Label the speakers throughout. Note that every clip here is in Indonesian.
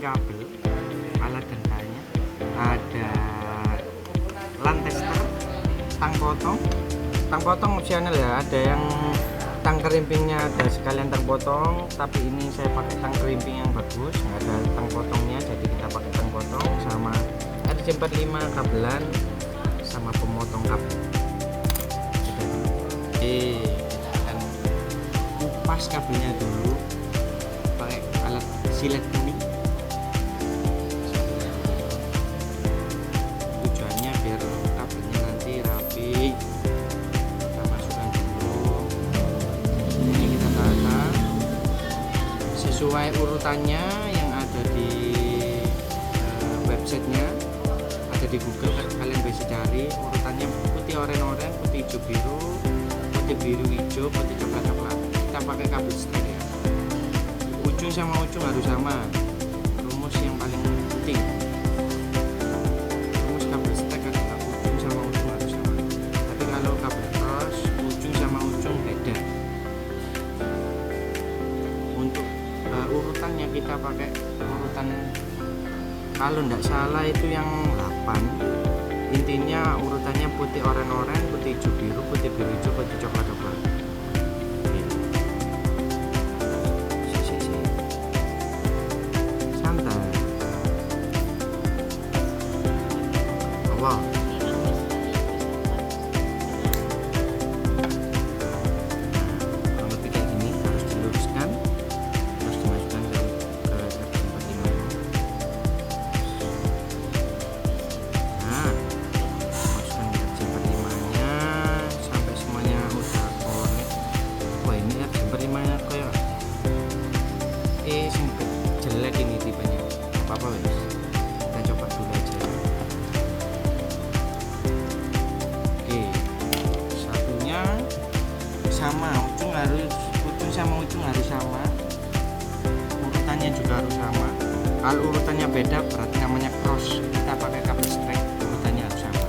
Speaker 1: kabel, alat dan bahannya. Ada LAN tester, tang potong opsional ya. Ada yang tang kerimpingnya ada sekalian tang potong, tapi ini saya pakai tang kerimping yang bagus, nggak ada tang potongnya, jadi kita pakai tang potong sama RJ45 kabelan sama pemotong kabel. Oke, kita akan kupas kabelnya dulu pakai alat silet ini. Tujuannya biar kabelnya nanti rapi. Kita masukkan dulu. Ini kita tata sesuai urutannya yang ada di websitenya, ada di Google. Kalian bisa cari urutannya: putih oranye, putih hijau biru, putih biru hijau, putih coklat coklat. Kita pakai kabel straight ya, ujung sama ujung harus sama. Rumus yang paling penting, rumus kabel straight adalah ujung sama ujung harus sama. Tapi kalau kabel cross, ujung sama ujung beda. Untuk urutannya kita pakai urutan, kalau tidak salah itu yang 8. Intinya urutannya putih oranye, putih hijau biru, putih biru hijau, putih coklat coklat. Santai. Wow. Kalau kayak gini harus diluruskan, terus dimasukkan ke RJ45. Nah, masukkan ke RJ45-nya sampai semuanya udah connect. Wah, ini RJ45-nya kayak sempit jelek ini tipenya. Apa-apa wes, kita coba dulu aja. Oke, satunya sama, ujung sama ujung harus sama, urutannya juga harus sama. Kalau urutannya beda berarti namanya cross. Kita pakai kabel straight, urutannya harus sama.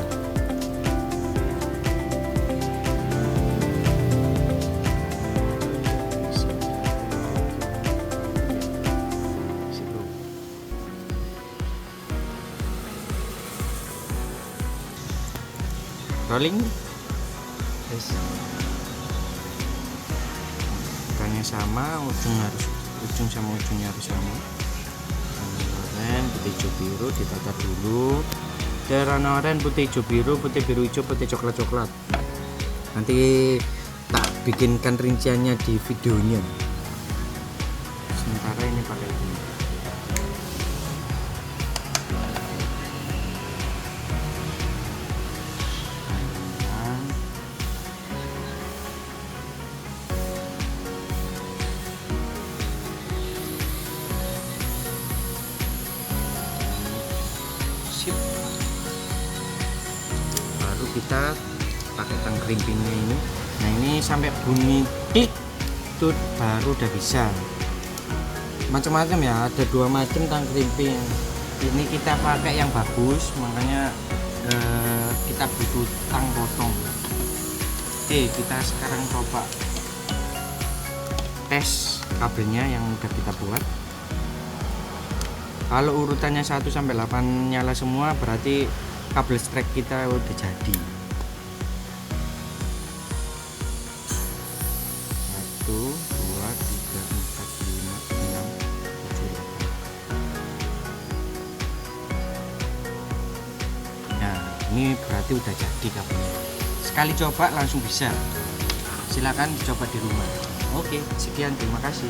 Speaker 1: Situ. Rolling. Yes. Urutannya sama, ujung sama ujungnya harus sama. Oranye, putih hijau biru ditata dulu. Oranye, putih hijau biru, putih biru hijau, putih coklat coklat. Nanti tak bikinkan rinciannya di videonya. Sementara ini pakai ini. Baru kita pakai tang kerimpingnya ini. Nah, ini sampai bunyi klik tuh baru udah bisa. Macam-macam ya, ada 2 macam tang kerimping. Ini kita pakai yang bagus, makanya kita butuh tang potong. Oke, kita sekarang coba tes kabelnya yang udah kita buat. Kalau urutannya 1 sampai 8 nyala semua, berarti kabel strike kita udah jadi. 1, 2, 3, 4, 5, 6, 7, 8. Nah, ini berarti udah jadi kabelnya. Sekali coba langsung bisa. Silakan coba di rumah. Oke, sekian, terima kasih.